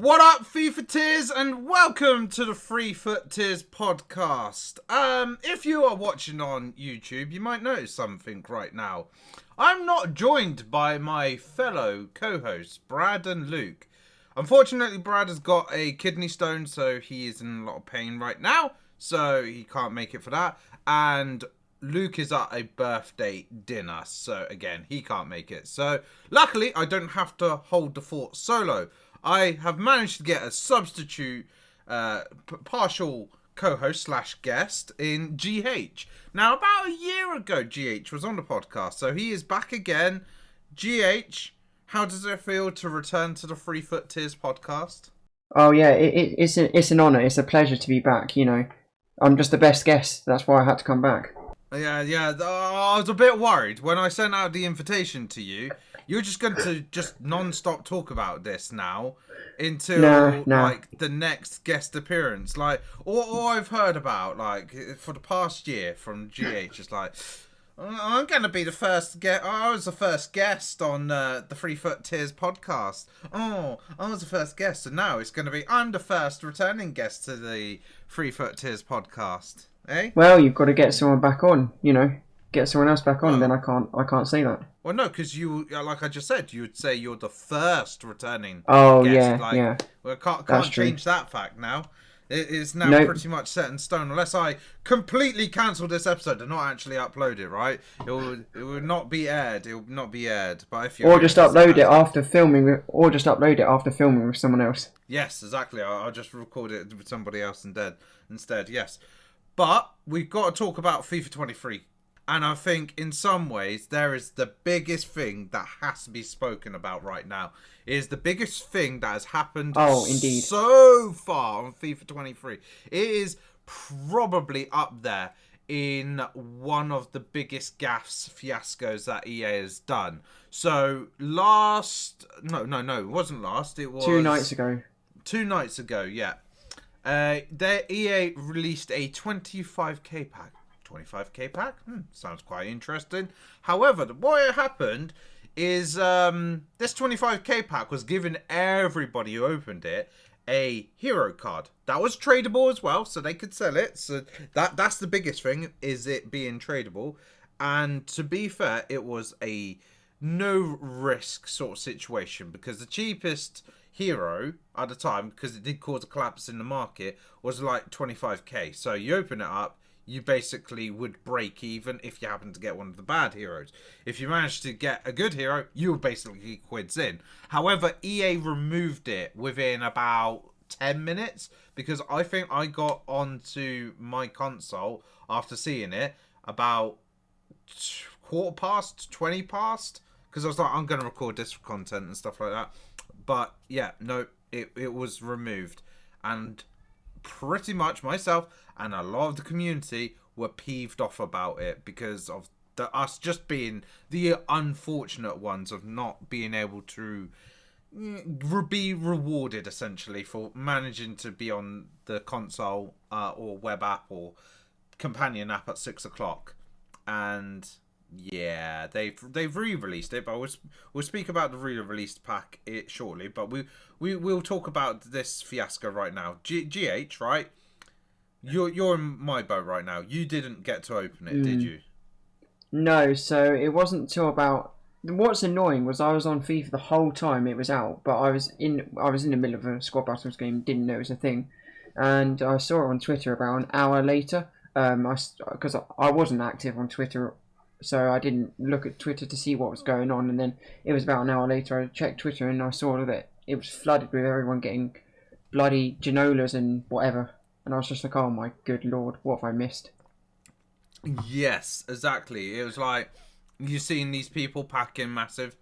What up, FIFA Tears, and welcome to the FUT Tears podcast. If you are watching on YouTube, you might notice something right now. I'm not joined by my fellow co-hosts, Brad and Luke. Unfortunately, Brad has got a kidney stone, so he is in a lot of pain right now, so he can't make it for that. And Luke is at a birthday dinner, so again, he can't make it. So luckily, I don't have to hold the fort solo. I have managed to get a substitute partial co-host / guest in GH. Now, about a year ago, GH was on the podcast, so he is back again. GH, how does it feel to return to the FUT Tears podcast? Oh yeah, it's an honour. It's a pleasure to be back. You know, I'm just the best guest. That's why I had to come back. Yeah. I was a bit worried when I sent out the invitation to you. You're just going to just non-stop talk about this now until like the next guest appearance. Like all I've heard about, like for the past year from GH, is like I'm going to be the first guest. I was the first guest on the FUT Tears podcast. Oh, I was the first guest, and now it's going to be I'm the first returning guest to the FUT Tears podcast. Eh? Well, you've got to get someone back on. You know, get someone else back on. Then I can't say that. Well, no, because you, like I just said, you would say you're the first returning. Oh guest. yeah, like, yeah. Well, can't change true. that fact now. It is now pretty much set in stone, unless I completely cancel this episode and not actually upload it. Right? It will not be aired. It will not be aired. But if you just upload it after filming, after filming with someone else. Yes, exactly. I'll just record it with somebody else instead. Yes, but we've got to talk about FIFA 23. And I think in some ways there is the biggest thing that has to be spoken about right now. It is the biggest thing that has happened so far on FIFA 23. It is probably up there in one of the biggest fiascos that EA has done. So no, it wasn't last. It was 2 nights ago. 2 nights ago, yeah. Their EA released a 25k pack. 25k pack? Sounds quite interesting. However, what happened is this 25k pack was giving everybody who opened it a hero card. That was tradable as well, so they could sell it. So that's the biggest thing, is it being tradable. And to be fair, it was a no risk sort of situation, because the cheapest hero at the time, because it did cause a collapse in the market, was like 25k. So you open it up, you basically would break even if you happen to get one of the bad heroes. If you manage to get a good hero, you'll basically quids in. However, EA removed it within about 10 minutes, because I think I got onto my console after seeing it about 20 past, because I was like, I'm going to record this content and stuff like that. But yeah, no, it was removed. And pretty much myself and a lot of the community were peeved off about it, because of us just being the unfortunate ones of not being able to be rewarded essentially for managing to be on the console or web app or companion app at 6 o'clock. And yeah, they've re-released it, but we'll speak about the re-released pack shortly. But we'll talk about this fiasco right now. GH, right? You're in my boat right now. You didn't get to open it, did you? No, so it wasn't till about. What's annoying was I was on FIFA the whole time it was out, but I was in the middle of a squad battles game, didn't know it was a thing, and I saw it on Twitter about an hour later. Because I wasn't active on Twitter, so I didn't look at Twitter to see what was going on, and then it was about an hour later I checked Twitter and I saw that it was flooded with everyone getting bloody Ginolas and whatever, and I was just like, oh my good lord, what have I missed? Yes, exactly. It was like you've seen these people packing massive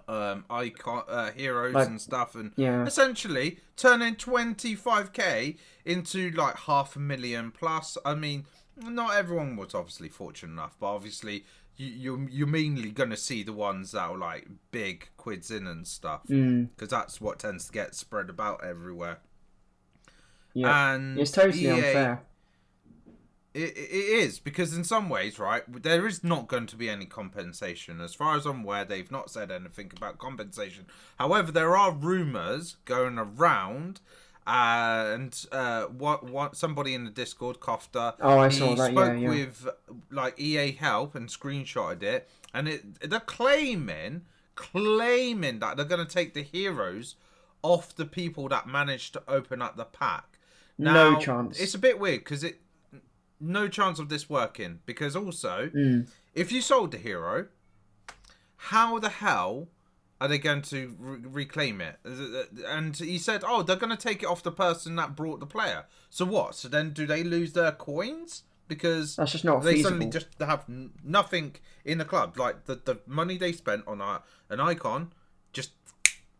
icon heroes and stuff, and essentially turning 25k into like 500,000 plus. I mean, not everyone was obviously fortunate enough, but obviously you're mainly gonna see the ones that are like big quids in and stuff, because that's what tends to get spread about everywhere. Yeah, and it's totally unfair. It is, because in some ways, right, there is not going to be any compensation. As far as I'm aware, they've not said anything about compensation. However, there are rumours going around, and what somebody in the Discord, Kofta, I he saw that. spoke Yeah. with like EA Help and screenshotted it, and they're claiming that they're going to take the heroes off the people that managed to open up the pack. No Now, chance. it's a bit weird because no chance of this working, because also if you sold the hero, how the hell are they going to reclaim it? And he said, oh, they're going to take it off the person that brought the player. So what? So then do they lose their coins? Because That's just not they feasible. suddenly just have nothing in the club. Like the money they spent on an icon just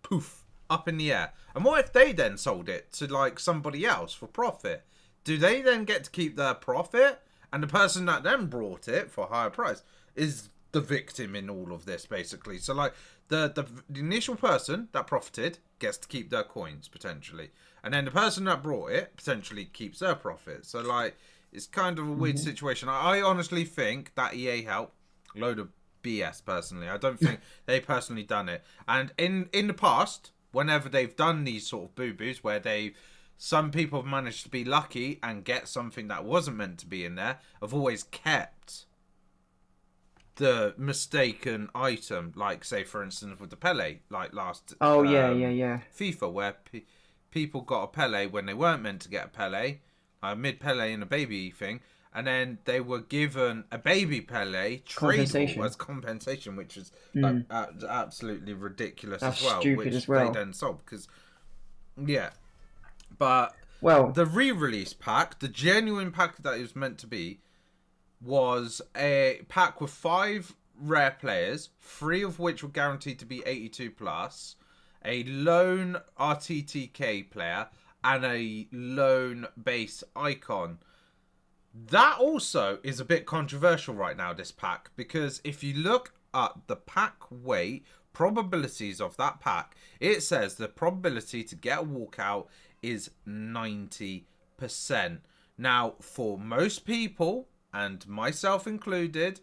poof up in the air. And what if they then sold it to like somebody else for profit? Do they then get to keep their profit? And the person that then brought it for a higher price is the victim in all of this, basically. So, like, the initial person that profited gets to keep their coins, potentially. And then the person that brought it potentially keeps their profit. So, like, it's kind of a weird situation. I honestly think that EA Help, load of BS, personally. I don't think they personally done it. And in the past, whenever they've done these sort of boo-boos where some people have managed to be lucky and get something that wasn't meant to be in there, have always kept the mistaken item. Like, say, for instance, with the Pele, like last FIFA, where people got a Pele when they weren't meant to get a Pele, mid Pele and a baby thing, and then they were given a baby Pele tradable as compensation, which is like, absolutely ridiculous. That's as well. Stupid which as well. They then sold because, yeah. But the re-release pack, the genuine pack that it was meant to be, was a pack with 5 rare players, 3 of which were guaranteed to be 82 plus, a lone RTTK player, and a lone base icon. That also is a bit controversial right now, this pack, because if you look at the pack weight probabilities of that pack, it says the probability to get a walkout is 90%. Now, for most people, and myself included,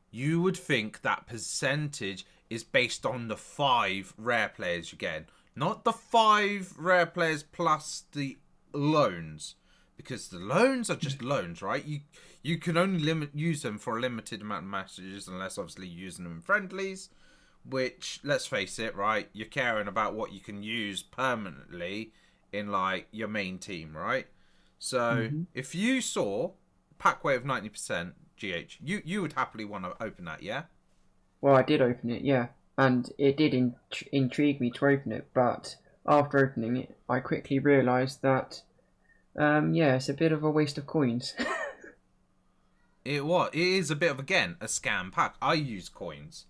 you would think that percentage is based on the 5 rare players you get, not the 5 rare players plus the loans, because the loans are just loans, right? You can only use them for a limited amount of matches, unless obviously using them in friendlies, which, let's face it, right, you're caring about what you can use permanently in like your main team, right? So if you saw pack weight of 90%, GH, you would happily want to open that, yeah? Well, I did open it, yeah, and it did intrigue me to open it, but after opening it, I quickly realised that, it's a bit of a waste of coins. It is a bit of, again, a scam pack. I use coins.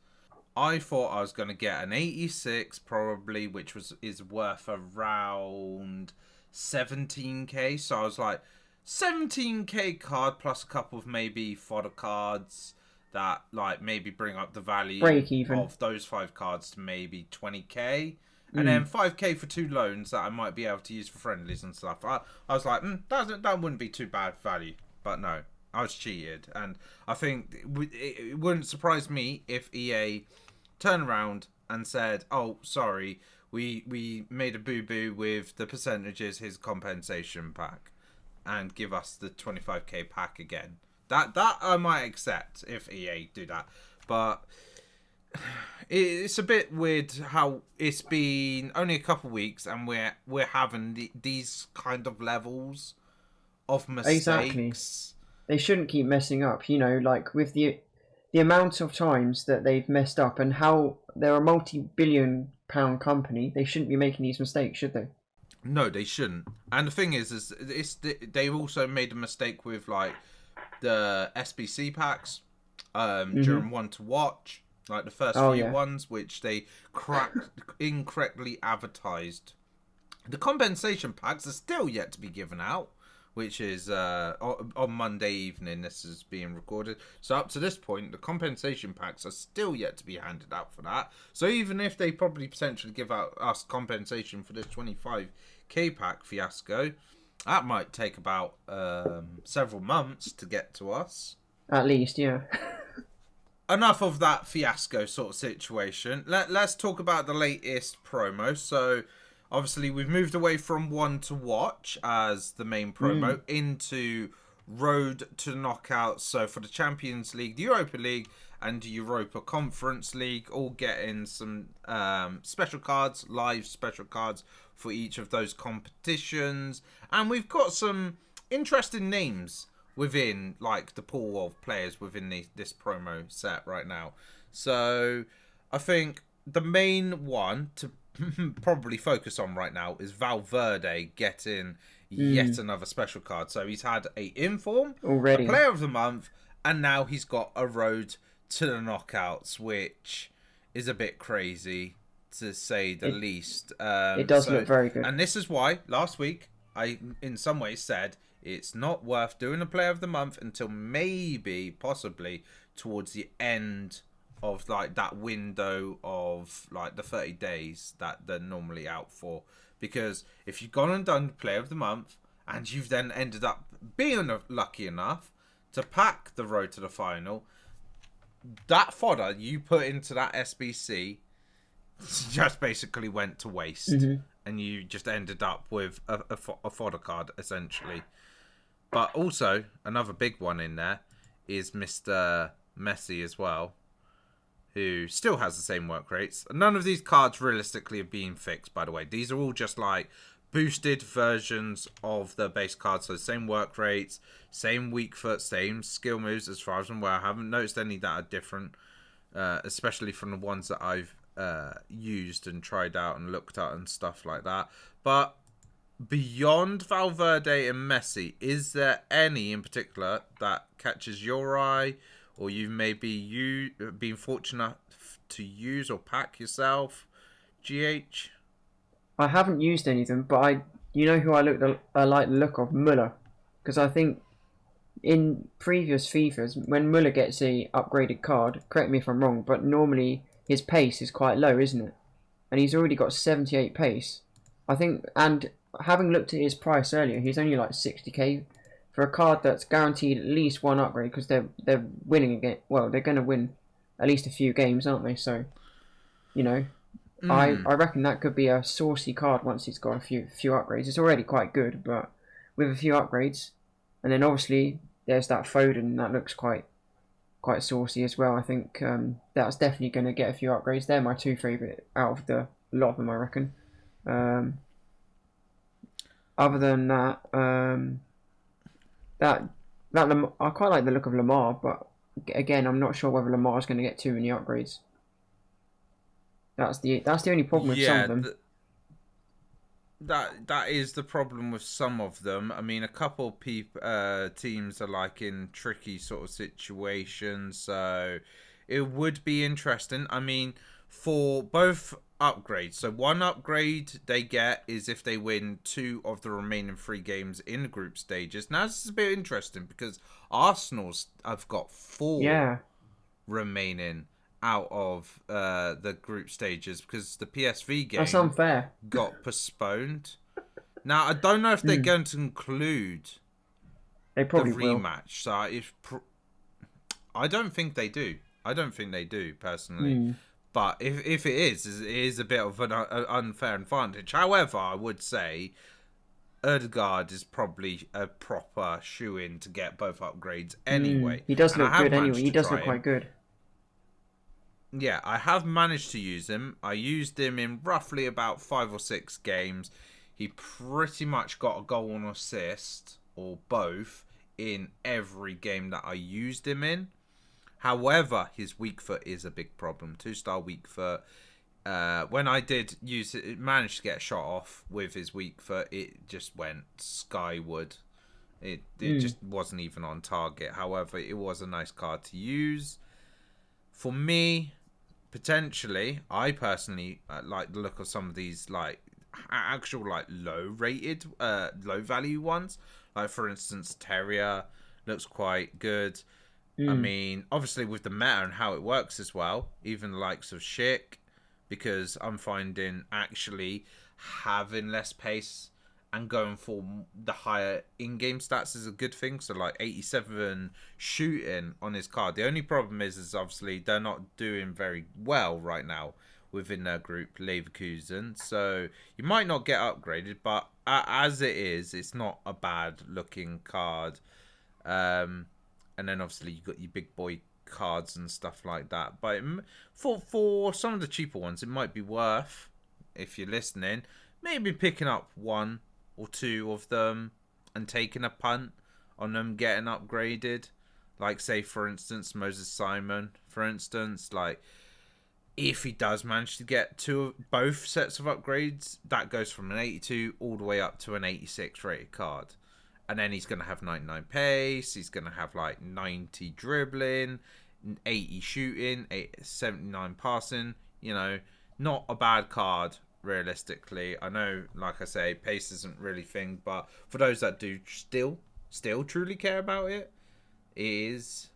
I thought I was going to get an 86 probably, which is worth around 17k. So I was like, 17k card plus a couple of maybe fodder cards that like maybe bring up the value of those 5 cards to maybe 20k. And then 5k for 2 loans that I might be able to use for friendlies and stuff. I was like, that wouldn't be too bad value. But no, I was cheated. And I think it wouldn't surprise me if EA turned around and said, oh, sorry, we made a boo-boo with the percentages, his compensation pack, and give us the 25k pack again. That I might accept if EA do that. But it's a bit weird how it's been only a couple of weeks and we're having these kind of levels of mistakes. Exactly. They shouldn't keep messing up, like with the amount of times that they've messed up and how they're a multi-billion pound company. They shouldn't be making these mistakes, should they? No, they shouldn't. And the thing is they've also made a mistake with like the SBC packs during One to Watch, like the first few ones, which they incorrectly advertised. The compensation packs are still yet to be given out, which is on Monday evening. This is being recorded. So up to this point, the compensation packs are still yet to be handed out for that. So even if they probably potentially give out us compensation for this 25k pack fiasco, That might take about several months to get to us. At least, yeah. Enough of that fiasco sort of situation. Let's talk about the latest promo. So, obviously, we've moved away from One to Watch as the main promo into Road to Knockouts. So, for the Champions League, the Europa League, and the Europa Conference League, all getting some special cards, live special cards for each of those competitions. And we've got some interesting names within like the pool of players within this promo set right now. So I think the main one to probably focus on right now is Valverde getting yet another special card. So he's had a inform, Already. a player of the month, and now he's got a road to the knockouts, which is a bit crazy to say the least. It does look very good. And this is why last week I in some ways said it's not worth doing a player of the month until maybe, possibly, towards the end of like that window of like the 30 days that they're normally out for. Because if you've gone and done player of the month and you've then ended up being lucky enough to pack the road to the final, that fodder you put into that SBC just basically went to waste. And you just ended up with a fodder card, essentially. But also, another big one in there is Mr. Messi as well, who still has the same work rates. None of these cards realistically have been fixed, by the way. These are all just like boosted versions of the base cards. So same work rates, same weak foot, same skill moves as far as I'm aware. I haven't noticed any that are different, especially from the ones that I've used and tried out and looked at and stuff like that. But beyond Valverde and Messi, is there any in particular that catches your eye, or you've maybe been fortunate to use or pack yourself? GH? I haven't used any of them, but you know who I like the look of? Muller. Because I think in previous FIFAs, when Muller gets a upgraded card, correct me if I'm wrong, but normally his pace is quite low, isn't it? And he's already got 78 pace. I think, and having looked at his price earlier, he's only like 60k for a card that's guaranteed at least one upgrade, because they're winning again. Well, they're going to win at least a few games, aren't they? So, you know, I reckon that could be a saucy card once it's got a few upgrades. It's already quite good, but with a few upgrades, and then obviously there's that Foden that looks quite saucy as well. I think that's definitely going to get a few upgrades. They're my two favourite out of the lot of them, I reckon. Other than that, I quite like the look of Lamar, but again, I'm not sure whether Lamar's going to get too many upgrades. That's the only problem with some of them. That is the problem with some of them. I mean, a couple teams are like in tricky sort of situations, so it would be interesting. I mean, for both upgrades, so one upgrade they get is if they win 2 of the remaining 3 games in the group stages. Now this is a bit interesting because Arsenal's have got 4 remaining out of the group stages because the PSV game that's unfair. Got postponed. Now I don't know if they're going to include the rematch. So I don't think they do. Personally. But if it is a bit of an unfair advantage. However, I would say Ødegaard is probably a proper shoe-in to get both upgrades anyway. He does look good anyway. He does look quite good. Yeah, I have managed to use him. I used him in roughly about 5 or 6 games. He pretty much got a goal and assist, or both, in every game that I used him in. However, his weak foot is a big problem. 2-star weak foot. When I did use it, managed to get a shot off with his weak foot. It just went skyward. It just wasn't even on target. However, it was a nice card to use. For me, potentially, I personally like the look of some of these like actual like low value ones. Like for instance, Terrier looks quite good. I mean, obviously with the meta and how it works as well, even the likes of Schick, because I'm finding actually having less pace and going for the higher in-game stats is a good thing. So like 87 shooting on his card. The only problem is obviously they're not doing very well right now within their group, Leverkusen. So you might not get upgraded, but as it is, it's not a bad looking card. And then obviously you got your big boy cards and stuff like that. But for some of the cheaper ones, it might be worth, if you're listening, maybe picking up one or two of them and taking a punt on them getting upgraded. Like, say, for instance, Moses Simon, for instance. Like, if he does manage to get both sets of upgrades, that goes from an 82 all the way up to an 86 rated card. And then he's going to have 99 pace, he's going to have like 90 dribbling, 80 shooting, 79 passing. You know, not a bad card, realistically. I know, like I say, pace isn't really thing, but for those that do still truly care about it, is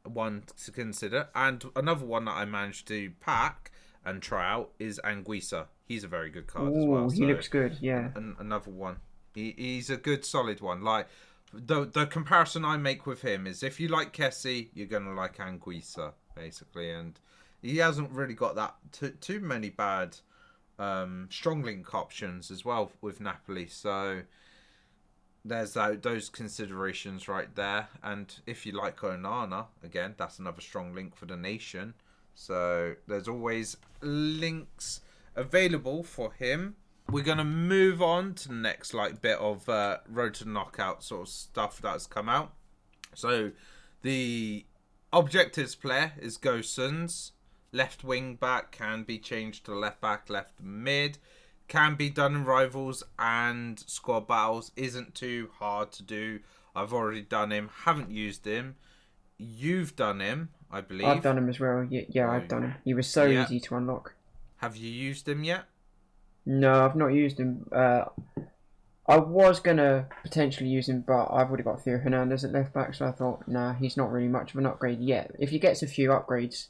one to consider. And another one that I managed to pack and try out is Anguissa. He's a very good card as well. He looks good, yeah. Another one. He's a good solid one. Like, the comparison I make with him is, if you like Kessie, you're gonna like Anguissa, basically. And he hasn't really got that too many bad strong link options as well with Napoli. So there's those considerations right there. And if you like Onana, again, that's another strong link for the nation. So there's always links available for him. We're going to move on to the next bit of road to knockout sort of stuff that's come out. So the objectives player is Gosens. Left wing back can be changed to left back, left mid. Can be done in rivals and squad battles. Isn't too hard to do. I've already done him. Haven't used him. You've done him, I believe. I've done him as well. Yeah, I've done him. He was so easy to unlock. Have you used him yet? No, I've not used him. I was going to potentially use him, but I've already got Theo Hernandez at left back, so I thought, nah, he's not really much of an upgrade yet. If he gets a few upgrades,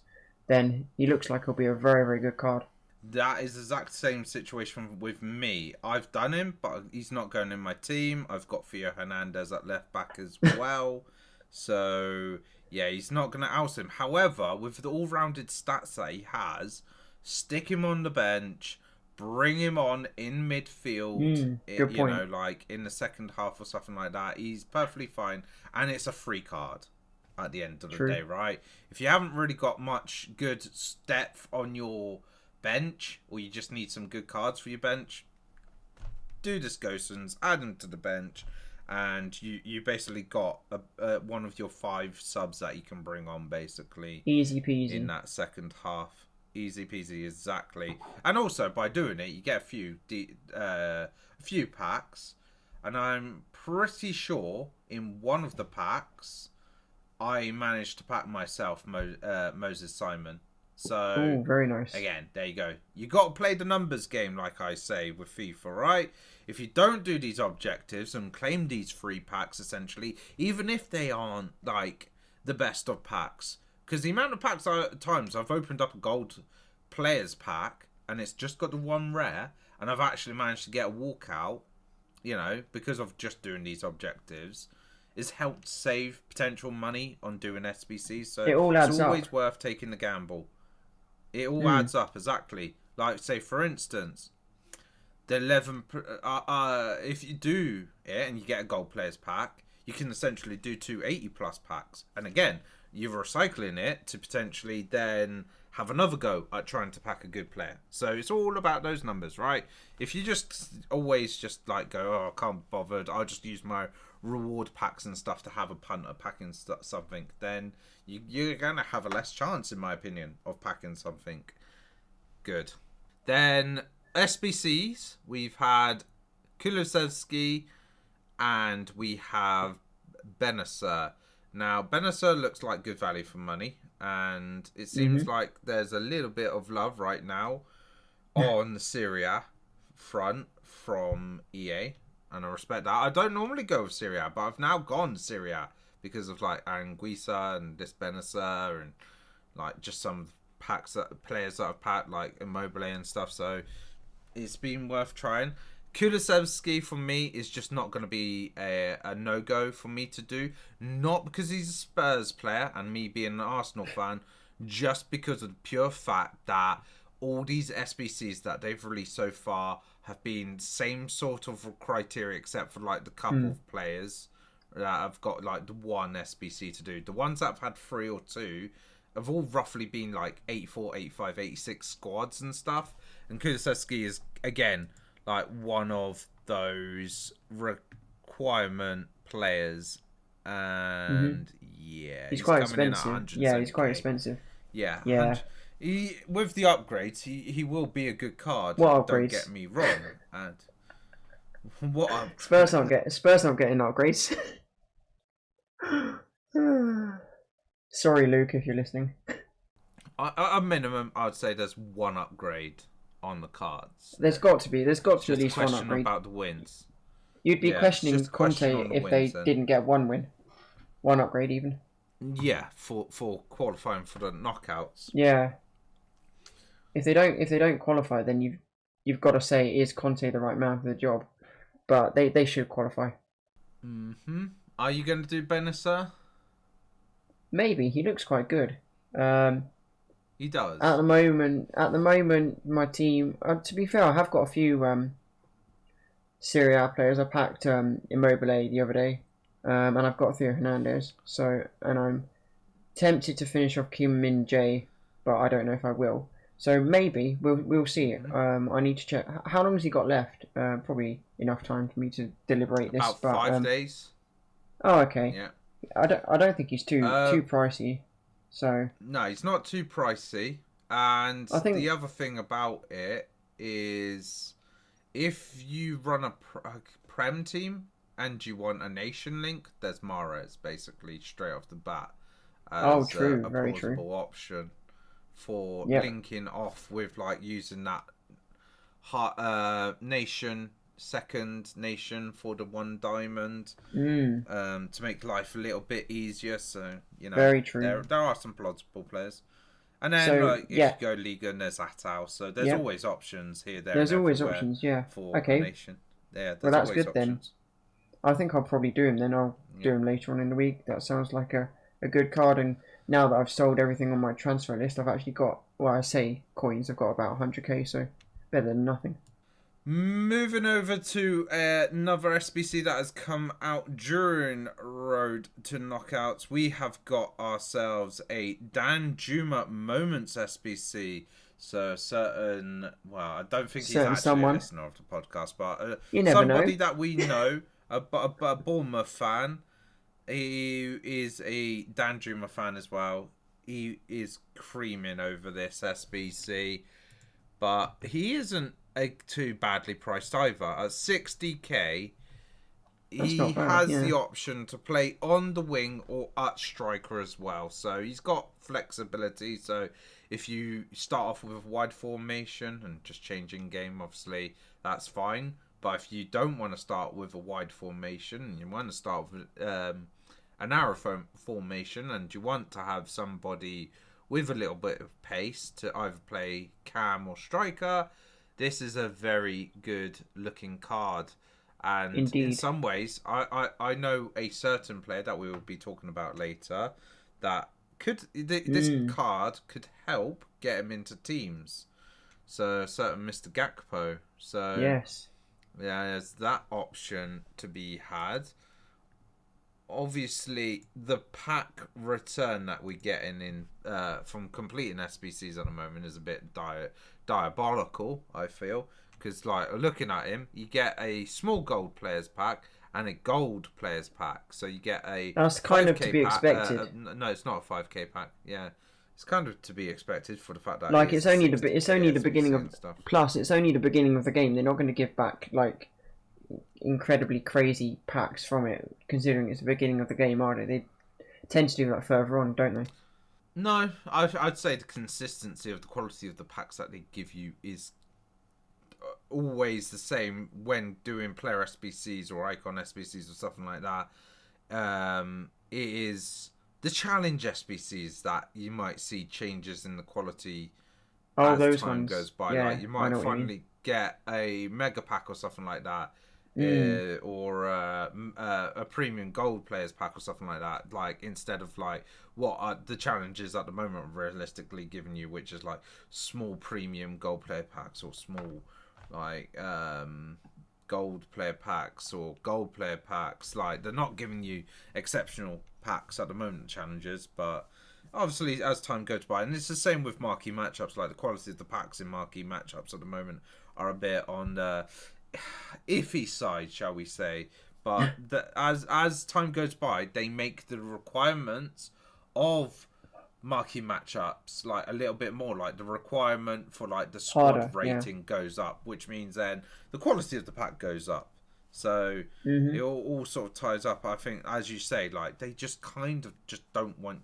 then he looks like he'll be a very, very good card. That is the exact same situation with me. I've done him, but he's not going in my team. I've got Theo Hernandez at left back as well. So, yeah, he's not going to oust him. However, with the all-rounded stats that he has, stick him on the bench, bring him on in midfield, good point. know, like in the second half or something like that. He's perfectly fine. And it's a free card at the end of the day, right? If you haven't really got much good depth on your bench, or you just need some good cards for your bench, do this Gosens, add him to the bench, and you basically got one of your 5 subs that you can bring on, basically. Easy peasy. In that second half. Easy peasy, exactly. And also, by doing it, you get a few packs, and I'm pretty sure in one of the packs, I managed to pack myself Moses Simon. So, very nice. Again, there you go. You got to play the numbers game, like I say, with FIFA, right? If you don't do these objectives and claim these free packs, essentially, even if they aren't, like, the best of packs, because the amount of times I've opened up a gold players pack, and it's just got the one rare, and I've actually managed to get a walkout, you know, because of just doing these objectives, has helped save potential money on doing SBCs. So it all adds it's always up. Worth taking the gamble. It all adds up, exactly. Like, say, for instance, the 11... if you do it and you get a gold players pack, you can essentially do 2 80-plus packs. And again, you're recycling it to potentially then have another go at trying to pack a good player. So it's all about those numbers, right? If you just always just like go, oh, I can't be bothered, I'll just use my reward packs and stuff to have a punt at packing something, then you're going to have a less chance, in my opinion, of packing something good. Then SBCs, we've had Kulusevski and we have Bennacer. Now, Bennacer looks like good value for money, and it seems like there's a little bit of love right now on the Syria front from EA, and I respect that. I don't normally go with Syria, but I've now gone Syria because of like Anguissa and this Bennacer and like just some players that I've packed, like Immobile and stuff, so it's been worth trying. Kulusevski for me is just not going to be a no-go for me to do. Not because he's a Spurs player and me being an Arsenal fan, just because of the pure fact that all these SBCs that they've released so far have been same sort of criteria, except for like the couple of players that have got like the one SBC to do. The ones that have had 3 or 2 have all roughly been like 84, 85, 86 squads and stuff. And Kulusevski is, again, like one of those requirement players. And yeah, he's quite coming expensive. In Yeah, at he's quite 170k. expensive. Yeah. Yeah. He, with the upgrades, he will be a good card. What Don't upgrades? get me wrong. And what Spurs not getting upgrades. Sorry, Luke, if you're listening. At a minimum, I'd say there's one upgrade on the cards. There's got to be at least one question upgrade. about the wins. You'd be questioning just a question Conte on the if wins they then. didn't get one win, one upgrade even. Yeah, for qualifying for the knockouts. Yeah. If they don't qualify, then you've got to say, is Conte the right man for the job? But they should qualify. Are you going to do Bennacer? Maybe. He looks quite good. He does. At the moment, my team. To be fair, I have got a few Serie A players. I packed Immobile the other day, and I've got Theo Hernandez. And I'm tempted to finish off Kim Min Jae, but I don't know if I will. So maybe we'll see it. I need to check. How long has he got left? Probably enough time for me to deliberate this. About 5 days. Oh, okay. Yeah. I don't think he's too pricey. So no, he's not too pricey. And I think the other thing about it is, if you run a Prem team and you want a Nation link, there's Mahrez basically straight off the bat. As true, a very plausible true. Option for linking off with like using that Nation. Second Nation for the 1 diamond to make life a little bit easier. So very true. There are some plausible players, and then if you go Liga, and there's Atal. So there's always options here. There's always options. Yeah. For okay. Nation. Yeah. Well, that's good options. Then. I think I'll probably do him. Then I'll do him later on in the week. That sounds like a good card. And now that I've sold everything on my transfer list, I've actually got, well, I say coins. I've got about 100k. So better than nothing. Moving over to another SBC that has come out during Road to Knockouts, we have got ourselves a Danjuma Moments SBC. So well, I don't think he's actually a listener of the podcast, but somebody that we know, a Bournemouth fan. He is a Danjuma fan as well. He is creaming over this SBC, but he isn't too badly priced either. At 60k, he has the option to play on the wing or at striker as well. So he's got flexibility. So if you start off with a wide formation and just changing game, obviously that's fine. But if you don't want to start with a wide formation and you want to start with a narrow formation and you want to have somebody with a little bit of pace to either play cam or striker, this is a very good looking card. And indeed, in some ways, I know a certain player that we will be talking about later that this card could help get him into teams. So a certain Mr. Gakpo. So yes, yeah, there's that option to be had. Obviously, the pack return that we're getting in from completing SBCs at the moment is a bit diabolical, I feel. Because, like, looking at him, you get a small gold players pack and a gold players pack. So you get a... That's kind of to be expected. No, it's not a 5k pack. Yeah. It's kind of to be expected for the fact that... Like, it's only the beginning of... Stuff. Plus, it's only the beginning of the game. They're not going to give back, like, incredibly crazy packs from it, considering it's the beginning of the game, are they? They tend to do that further on, don't they? No, I'd say the consistency of the quality of the packs that they give you is always the same when doing player SBCs or icon SBCs or something like that. It is the challenge SBCs that you might see changes in the quality Oh, as those time ones. goes by. Yeah, Like you I might know what you mean. finally get a mega pack or something like that, Mm, or a premium gold players pack or something like that. Like instead of like what are the challenges at the moment realistically giving you, which is like small premium gold player packs or small like gold player packs or gold player packs. Like they're not giving you exceptional packs at the moment, challenges, but obviously as time goes by, and it's the same with marquee matchups. Like the quality of the packs in marquee matchups at the moment are a bit on the iffy side, shall we say? But as time goes by, they make the requirements of marquee matchups like a little bit more. Like the requirement for like the squad harder. Yeah. rating goes up, which means then the quality of the pack goes up. So it Mhm. all sort of ties up. I think, as you say, like they just kind of just don't want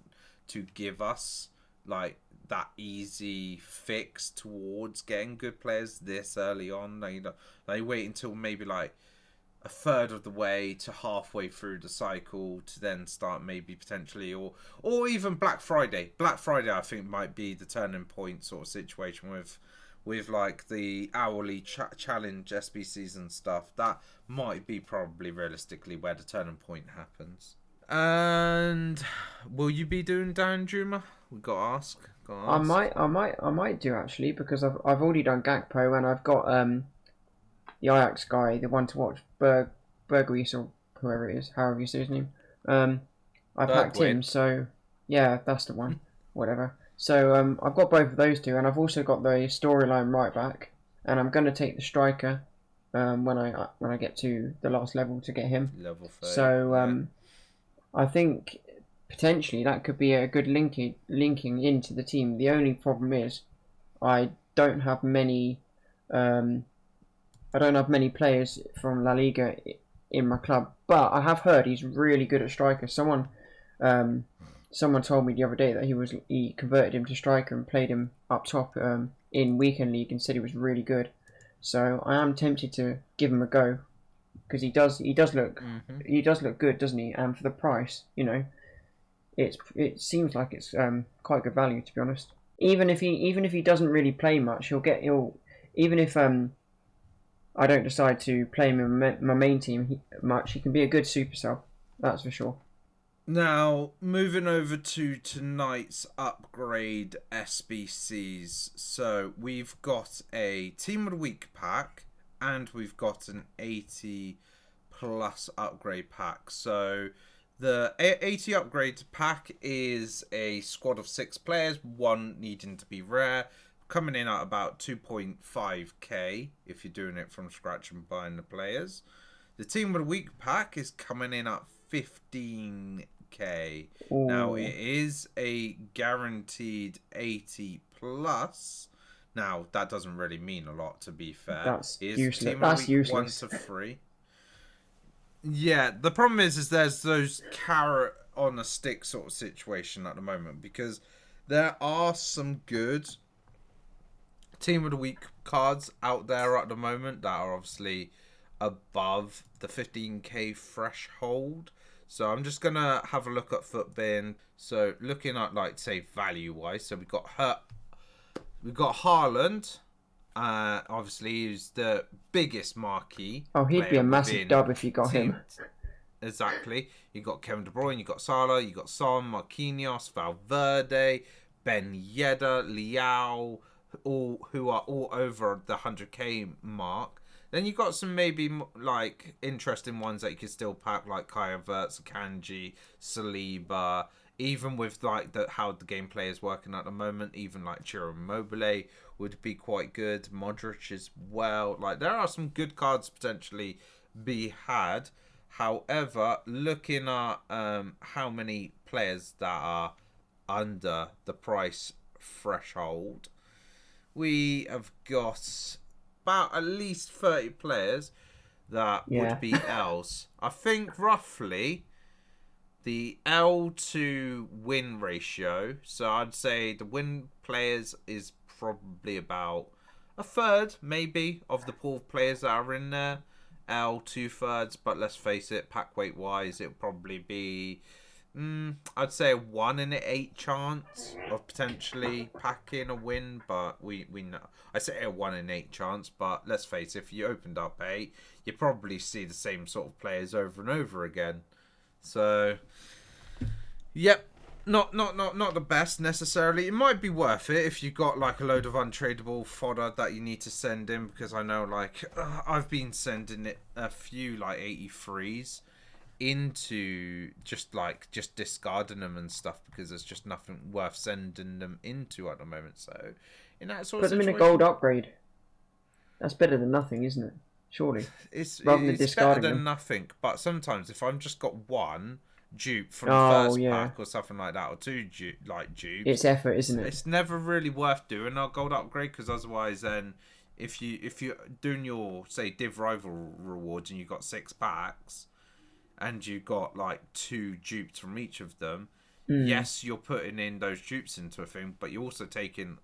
to give us like that easy fix towards getting good players this early on. They wait until maybe like a third of the way to halfway through the cycle to then start maybe potentially or even Black Friday. Black Friday I think might be the turning point sort of situation with like the hourly challenge SBCs and stuff. That might be probably realistically where the turning point happens. And will you be doing Danjuma? We got to ask. Got to ask. I might do actually because I've already done Gakpo and I've got the Ajax guy, the one to watch, Berghuis or whoever it is, however you say his name. I packed him, Bergwijn. so yeah, that's the one. Whatever. So I've got both of those two, and I've also got the storyline right back, and I'm gonna take the striker when I get to the last level to get him. Level 30. So Yeah. I think potentially that could be a good linking into the team. The only problem is I don't have many um, I don't have many players from La Liga in my club, but I have heard he's really good at striker. Um, someone told me the other day that he converted him to striker and played him up top in weekend league and said he was really good. So I am tempted to give him a go because Mm-hmm. he does look good, doesn't he? And for the price, it seems like it's quite good value to be honest. Even if he doesn't really play much, he'll even if I don't decide to play him in my main team much, he can be a good super sub. That's for sure. Now, moving over to tonight's upgrade SBCs. So, we've got a Team of the Week pack and we've got an 80 plus upgrade pack. So, the 80 upgrade pack is a squad of 6 players, one needing to be rare, coming in at about 2.5k if you're doing it from scratch and buying the players. The Team of the Week pack is coming in at 15k. Now Ooh, it is a guaranteed 80 plus. Now that doesn't really mean a lot to be fair. that's It is useless. Team of the That's Week 1 useless. to 3. Yeah, the problem is there's those carrot on a stick sort of situation at the moment because there are some good Team of the Week cards out there at the moment that are obviously above the 15k threshold. So I'm just gonna have a look at FUT. So looking at like say value wise, so we've got Haaland. Obviously he's the biggest marquee Oh, he'd be player a massive within dub if you got him. team. Exactly. You got Kevin De Bruyne, you got Salah, you got Son, Marquinhos, Valverde, Ben Yedder, Liao, all who are all over the 100k mark. Then you got some maybe like interesting ones that you could still pack, like Kai Havertz, Kanji, Saliba. Even with like how the gameplay is working at the moment, even like Ciro Immobile would be quite good. Modric as well. Like there are some good cards potentially be had. However, looking at how many players that are under the price threshold, we have got about at least 30 players that would Yeah. be L's. I think roughly the L to win ratio, so I'd say the win players is probably about a third, maybe, of the pool of players that are in there. L 2/3, but let's face it, pack weight wise, it'll probably be I'd say a 1 in 8 chance of potentially packing a win, but we know. I say a 1 in 8 chance, but let's face it, if you opened up 8, you probably see the same sort of players over and over again. So, yep, not the best necessarily. It might be worth it if you got like a load of untradeable fodder that you need to send in, because I know like I've been sending it a few like 83s into just discarding them and stuff, because there's just nothing worth sending them into at the moment. So in that sort of Put them in a situation, gold upgrade. That's better than nothing, isn't it? Surely. it's Rather than discarding better than them. nothing. But sometimes if I've just got one dupe from the Oh, first yeah. pack or something like that, or two dupes, It's effort, isn't it? it's never really worth doing a gold upgrade, because otherwise then if you're doing your say div rival rewards and you got 6 packs and you got like 2 dupes from each of them, yes, you're putting in those dupes into a thing, but you're also taking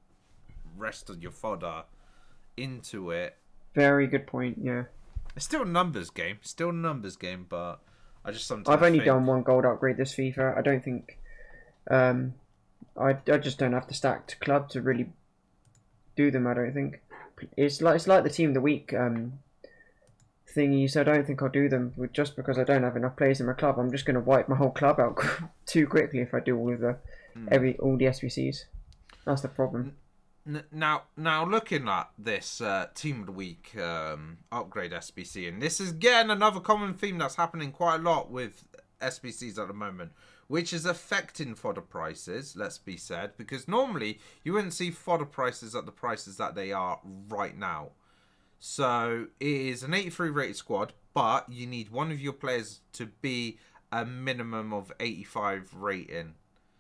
rest of your fodder into it. Very good point, yeah. It's still a numbers game, but I just sometimes I've only think, done one gold upgrade this FIFA. I don't think... I just don't have the stacked club to really do them, I don't think. It's like the team of the week thingy, so I don't think I'll do them just because I don't have enough players in my club. I'm just going to wipe my whole club out too quickly if I do all of the all the SBCs. That's the problem. Now looking at this team of the week upgrade SBC, and this is again another common theme that's happening quite a lot with SBCs at the moment, which is affecting fodder prices, let's be said, because normally you wouldn't see fodder prices at the prices that they are right now. So it is an 83 rated squad, but you need one of your players to be a minimum of 85 rating.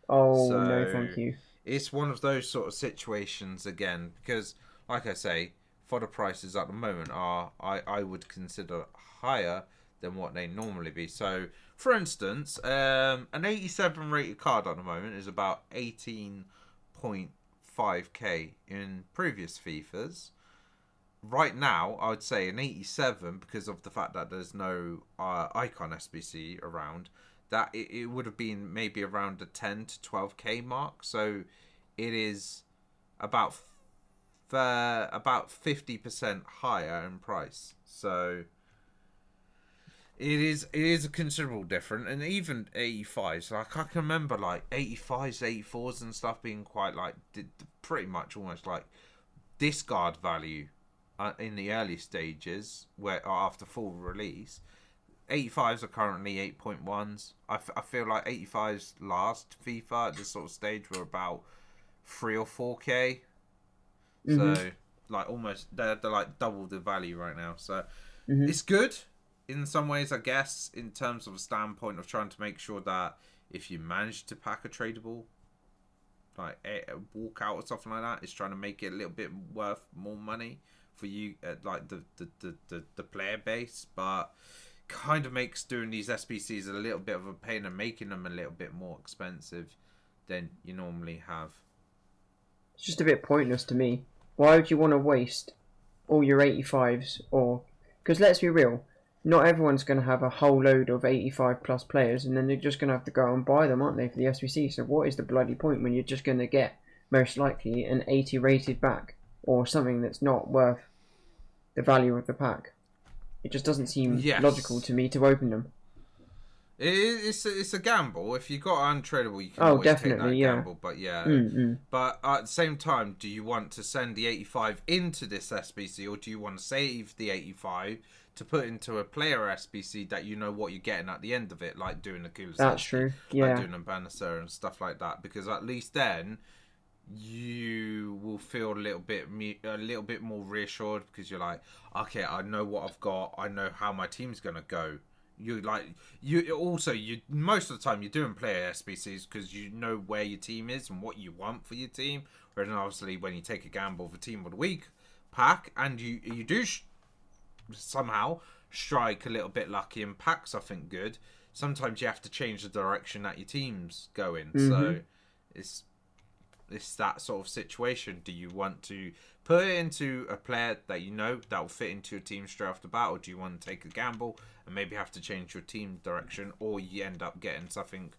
Oh, So no, thank you. it's one of those sort of situations again, because like I say, fodder prices at the moment are I would consider higher than what they normally be. So for instance, an 87 rated card at the moment is about 18.5k in previous FIFAs. Right now, I would say an 87, because of the fact that there's no icon SBC around, that it would have been maybe around the 10 to 12k mark. So it is about 50% higher in price. So it is a considerable difference. And even 85s, like I can remember like 85s, 84s and stuff being quite like pretty much almost like discard value in the early stages, where after full release. 85s are currently 8.1s. I feel like 85s last FIFA at this sort of stage were about 3 or 4k. So like almost they're like double the value right now. So it's good in some ways, I guess, in terms of a standpoint of trying to make sure that if you manage to pack a tradable, like a walkout or something like that, it's trying to make it a little bit worth more money for you at like the player base, but kind of makes doing these SBCs a little bit of a pain and making them a little bit more expensive than you normally have. It's just a bit pointless to me. Why would you want to waste all your 85s? Or because let's be real, not everyone's going to have a whole load of 85 plus players, and then they're just going to have to go and buy them, aren't they, for the SBC? So what is the bloody point when you're just going to get most likely an 80 rated back, or something that's not worth the value of the pack? It just doesn't seem logical to me to open them. It's a gamble. If you got untradeable, you can always take that gamble. But but at the same time, do you want to send the 85 into this SBC, or do you want to save the 85 to put into a player SBC that you know what you're getting at the end of it, like doing the Kulu? That's true. Yeah, like doing a Bennacer and stuff like that, because at least then you will feel a little bit more reassured, because you're like, okay, I know what I've got, I know how my team's gonna go. You most of the time you're doing player SBCs because you know where your team is and what you want for your team. Whereas obviously when you take a gamble for team of the week pack and you do somehow strike a little bit lucky and pack something good, sometimes you have to change the direction that your team's going. So it's that sort of situation. Do you want to put it into a player that you know that will fit into your team straight off the bat, or do you want to take a gamble and maybe have to change your team direction, or you end up getting something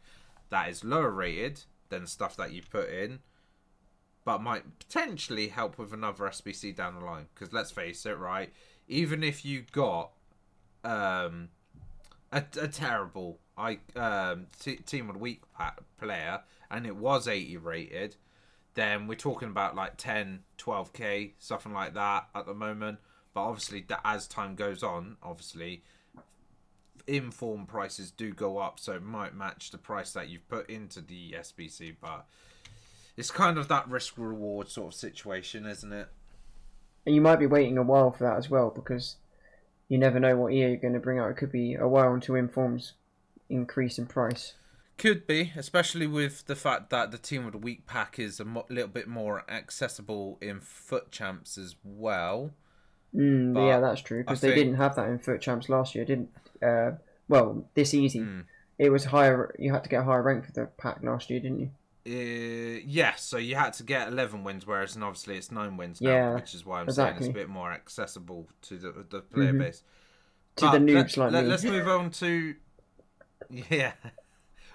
that is lower rated than stuff that you put in, but might potentially help with another SBC down the line. Because let's face it, right? Even if you got a terrible team of the week player and it was 80 rated, then we're talking about like 10, 12k, something like that at the moment. But obviously, as time goes on, obviously, inform prices do go up, so it might match the price that you've put into the SBC. But it's kind of that risk reward sort of situation, isn't it? And you might be waiting a while for that as well, because you never know what EA are going to bring out. It could be a while until informs increase in price. Could be, especially with the fact that the Team of the Week pack is a little bit more accessible in FUT Champs as well. Yeah, that's true, because they didn't have that in FUT Champs last year, didn't? Well, this easy. It was higher. You had to get a higher rank for the pack last year, didn't you? Yes, so you had to get 11 wins, whereas obviously it's 9 wins now, which is why I'm saying it's a bit more accessible to the player base. To the noobs like me. Let's move on to... Yeah.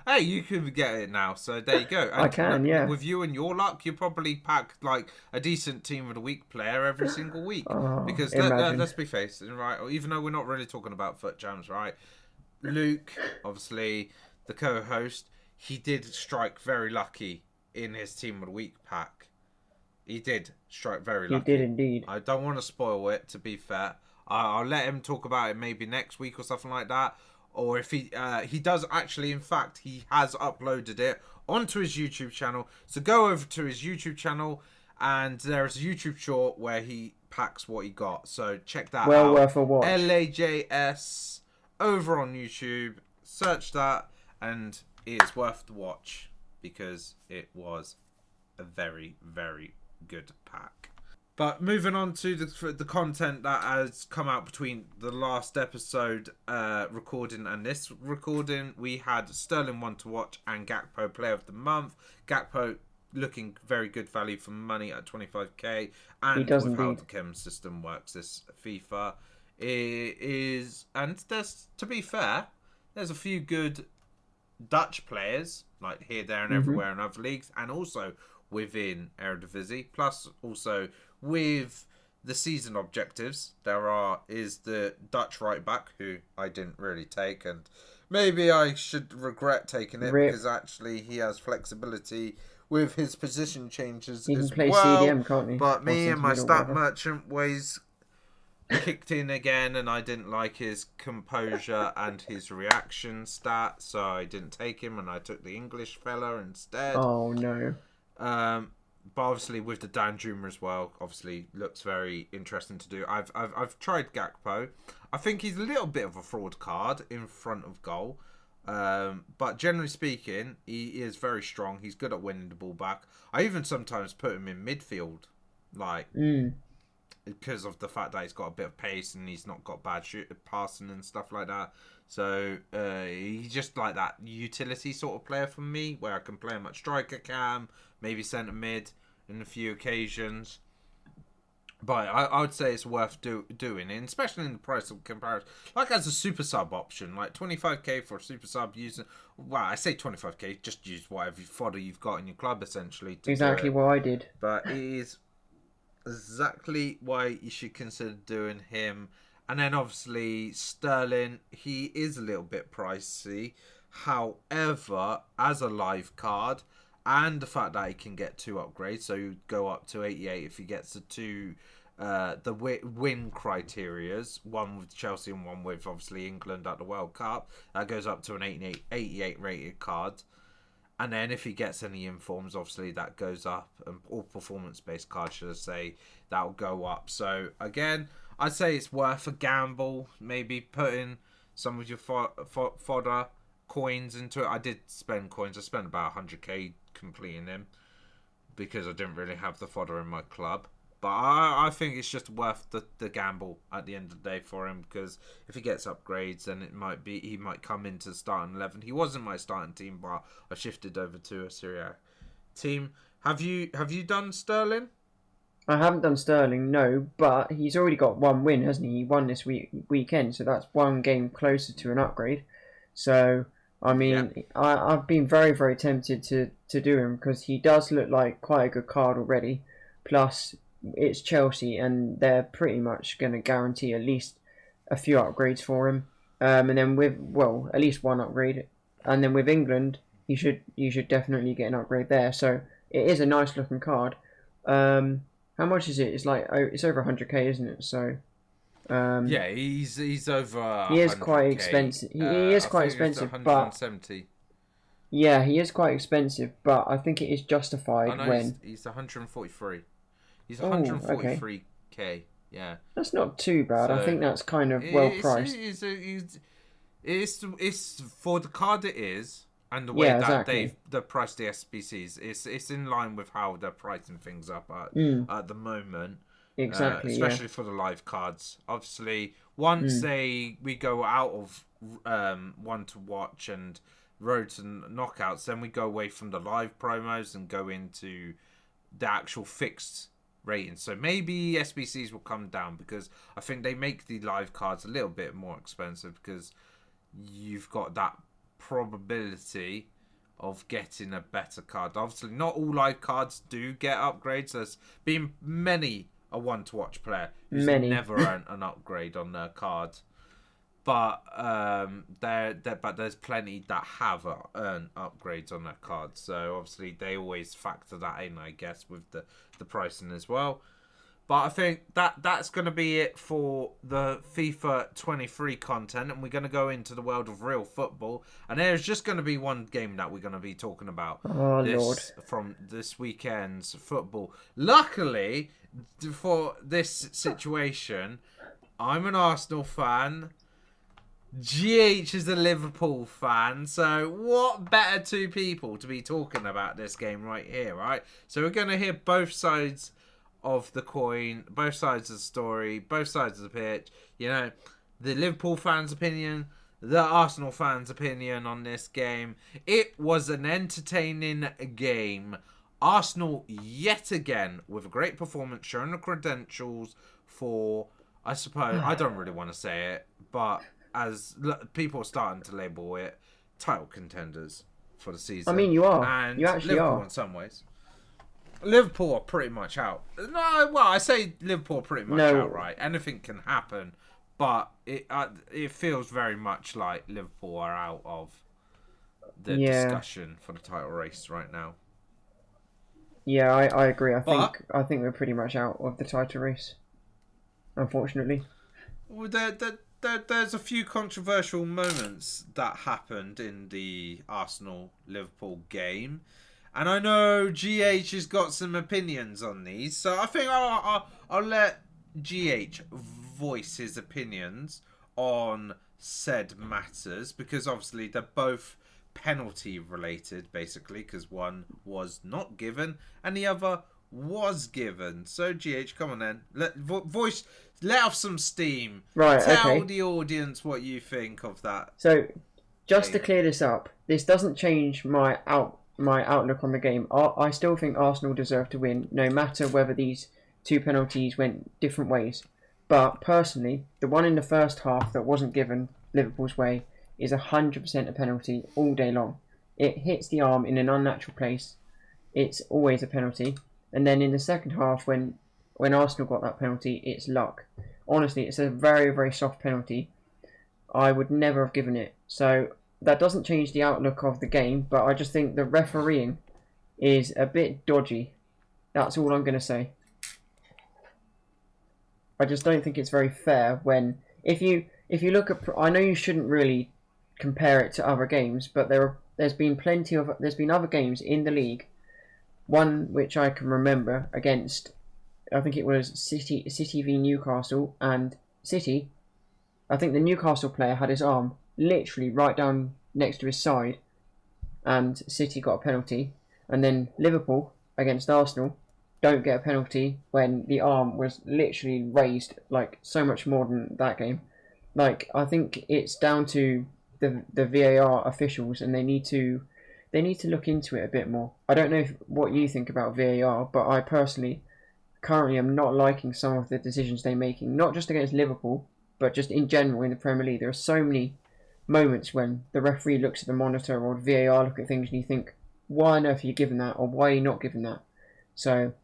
Hey, you can get it now, so there you go. And I can, yeah. With you and your luck, you probably pack like a decent Team of the Week player every single week. Because let's be faced, right? Even though we're not really talking about FUT Champs, right? Luke, obviously, the co-host, he did strike very lucky in his Team of the Week pack. He did strike very lucky. He did indeed. I don't want to spoil it, to be fair. I'll let him talk about it maybe next week or something like that. Or if he does actually, in fact, he has uploaded it onto his YouTube channel. So go over to his YouTube channel, and there's a YouTube short where he packs what he got. So check that out. Well worth a watch. LAJS over on YouTube. Search that, and it is worth the watch because it was a very, very good pack. But moving on to the content that has come out between the last episode recording and this recording, we had Sterling One to Watch and Gakpo Player of the Month. Gakpo looking very good value for money at 25k, and with how the chem system works this FIFA, it is, and there's, to be fair, there's a few good Dutch players like here, there, and everywhere in other leagues, and also within Eredivisie, plus also with the season objectives, is the Dutch right back, who I didn't really take, and maybe I should regret taking it because actually he has flexibility with his position changes he as can play well. CDM, can't he? But me and my stat merchant ways kicked in again, and I didn't like his composure and his reaction stat, so I didn't take him, and I took the English fella instead. Oh no. But obviously with the Danjuma as well, obviously looks very interesting to do. I've tried Gakpo. I think he's a little bit of a fraud card in front of goal. But generally speaking, he is very strong. He's good at winning the ball back. I even sometimes put him in midfield, like because of the fact that he's got a bit of pace and he's not got bad passing and stuff like that. So he's just like that utility sort of player for me, where I can play him at striker cam, maybe centre mid in a few occasions. But I would say it's worth doing, and especially in the price of comparison. Like as a super sub option, like 25k for a super sub using, well, I say 25k, just use whatever fodder you've got in your club essentially. Exactly what I did. But it is exactly why you should consider doing him. And then obviously Sterling, he is a little bit pricey. However, as a live card, and the fact that he can get 2 upgrades, so you go up to 88 if he gets the 2 win criterias, one with Chelsea and one with obviously England at the World Cup. That goes up to an 88 rated card. And then if he gets any informs, obviously that goes up, and all performance-based cards, should I say, that will go up. So again, I'd say it's worth a gamble, maybe putting some of your fodder coins into it. I did spend coins. I spent about 100k completing him because I didn't really have the fodder in my club. But I think it's just worth the gamble at the end of the day for him, because if he gets upgrades, then he might come into the starting 11. He wasn't my starting team, but I shifted over to a Serie A team. Have you done Sterling? I haven't done Sterling, no, but he's already got 1 win, hasn't he? He won this weekend, so that's 1 game closer to an upgrade. So I mean, I've been very, very tempted to do him because he does look like quite a good card already. Plus, it's Chelsea and they're pretty much going to guarantee at least a few upgrades for him. And then with, well, at least one upgrade. And then with England, you should definitely get an upgrade there. So it is a nice looking card. How much is it? It's like, oh, it's over 100k, isn't it? So yeah, he's over. he is quite 100K. expensive. He is quite expensive, but 170. yeah, he is quite expensive. But I think it is Oh justified no, when he's 143. He's Oh, 143k. Yeah, that's not too bad. I So, think that's kind of well priced. It's for the card it is, and the way Yeah, that exactly. they've priced the SBCs. It's in line with how they're pricing things up at the moment. Exactly. Especially for the live cards. Obviously, once we go out of one to watch and roads and knockouts, then we go away from the live promos and go into the actual fixed rating. So maybe SBCs will come down because I think they make the live cards a little bit more expensive because you've got that probability of getting a better card. Obviously, not all live cards do get upgrades. There's been many a one to watch player who's Many. never earned an upgrade on their card. But but there's plenty that have earned upgrades on their cards. So obviously they always factor that in, I guess, with the pricing as well. But I think that's going to be it for the FIFA 23 content, and we're going to go into the world of real football. And there's just going to be one game that we're going to be talking about Lord. from this weekend's football. Luckily, for this situation, I'm an Arsenal fan. GH is a Liverpool fan, so what better two people to be talking about this game right here, right? So we're going to hear both sides of the coin, both sides of the story, both sides of the pitch. You know, the Liverpool fans' opinion, the Arsenal fans' opinion on this game. It was an entertaining game. Arsenal, yet again, with a great performance, showing the credentials for, I suppose, I don't really want to say it, but as people are starting to label it, title contenders for the season. I mean, you are. And You actually Liverpool are. in some ways. Liverpool are pretty much out. No, well, I say Liverpool are pretty much out, right? Anything can happen, but it feels very much like Liverpool are out of the discussion for the title race right now. Yeah, I agree. I think we're pretty much out of the title race, unfortunately. Well, there's a few controversial moments that happened in the Arsenal-Liverpool game. And I know GH has got some opinions on these. So I think I'll let GH voice his opinions on said matters. Because obviously they're both penalty related, basically. Because one was not given and the other was given. So GH, come on then. Let off some steam. Right, Tell the audience what you think of that. So, just to clear this up, this doesn't change my outlook on the game. I still think Arsenal deserve to win, no matter whether these two penalties went different ways. But personally, the one in the first half that wasn't given Liverpool's way is 100% a penalty all day long. It hits the arm in an unnatural place. It's always a penalty. And then in the second half, when Arsenal got that penalty, it's luck. Honestly, it's a very, very soft penalty. I would never have given it. So that doesn't change the outlook of the game, but I just think the refereeing is a bit dodgy. That's all I'm going to say. I just don't think it's very fair when if you look at, I know you shouldn't really compare it to other games, but there's been other games in the league. One which I can remember against, I think it was City v Newcastle, and City, I think the Newcastle player had his arm literally right down next to his side, and City got a penalty. And then Liverpool against Arsenal don't get a penalty when the arm was literally raised like so much more than that game. Like, I think it's down to the VAR officials, and they need to look into it a bit more. I don't know what you think about VAR, but I personally currently am not liking some of the decisions they're making, not just against Liverpool, but just in general in the Premier League. There are so many moments when the referee looks at the monitor or the VAR look at things and you think, why on earth are you giving that, or why are you not giving that? So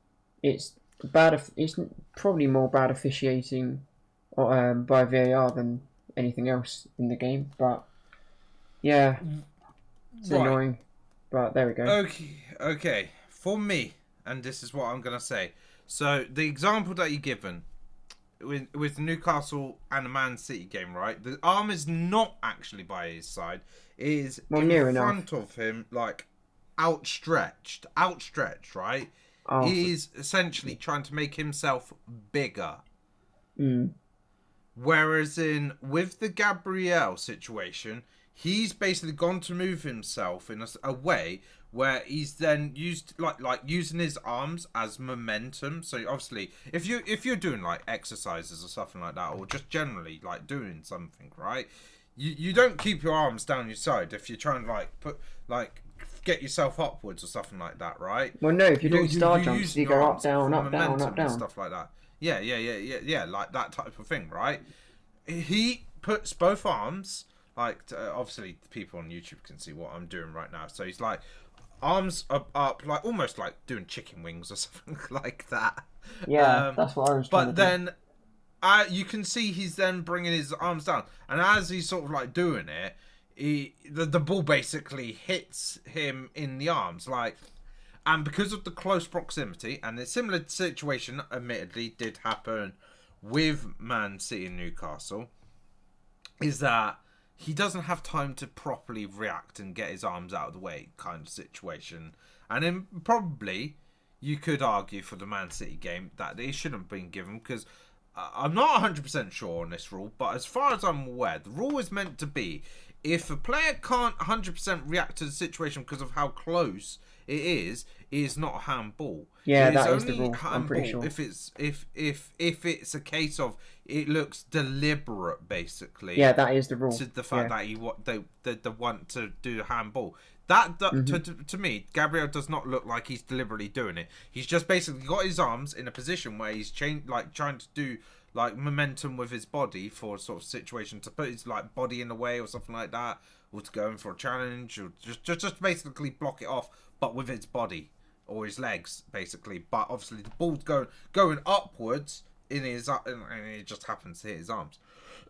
it's bad. It's probably more bad officiating by VAR than anything else in the game. But yeah, it's annoying. But there we go. Okay. For me, and this is what I'm gonna say. So the example that you're given with Newcastle and the Man City game, right? The arm is not actually by his side; it is in front of him, like outstretched, right? Oh. He's essentially trying to make himself bigger. Mm. Whereas with the Gabriel situation, he's basically gone to move himself in a way where he's then used like using his arms as momentum. So obviously, if you're doing like exercises or something like that, or just generally like doing something, right? You don't keep your arms down your side if you're trying to get yourself upwards or something like that, right? Well, no, if you're doing star jumps, you go up, down, up, down, up, down, stuff like that. Yeah, like that type of thing, right? He puts both arms, obviously people on YouTube can see what I'm doing right now. So he's like, arms up, like almost like doing chicken wings or something like that. Yeah, that's what I was trying to do. But then you can see he's then bringing his arms down. And as he's sort of like doing it, the ball basically hits him in the arms. And because of the close proximity, and a similar situation admittedly did happen with Man City and Newcastle, is that he doesn't have time to properly react and get his arms out of the way kind of situation. And then probably you could argue for the Man City game that it shouldn't have been given, because I'm not 100% sure on this rule, but as far as I'm aware, the rule is meant to be if a player can't 100% react to the situation because of how close it is not a handball. Yeah, that is the rule. I'm pretty sure. If it's a case of it looks deliberate, basically. Yeah, that is the rule. To the fact that they want to do handball. That to me, Gabriel does not look like he's deliberately doing it. He's just basically got his arms in a position where he's trying to do momentum with his body for a sort of situation, to put his body in the way or something like that, or to go in for a challenge, or just basically block it off, but with his body or his legs basically. But obviously the ball's going upwards in his, and it just happens to hit his arms.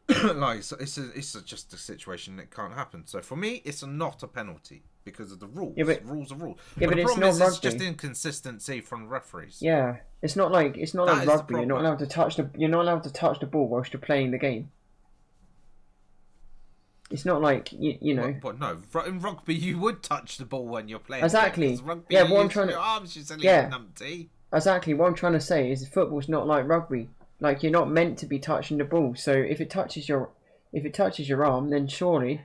It's just a situation that can't happen. So for me, it's not a penalty because of the rules. Yeah, rules are rules. Yeah, but the it's problem not is it's just inconsistency from referees. Yeah, it's not like rugby. You're not allowed to touch the ball whilst you're playing the game. It's not like you know. But no, in rugby you would touch the ball when you're playing. Exactly. Rugby, yeah, what I'm trying to. Your arms, numpty. Exactly. What I'm trying to say is football's not like rugby. Like, you're not meant to be touching the ball. So if it touches your arm, then surely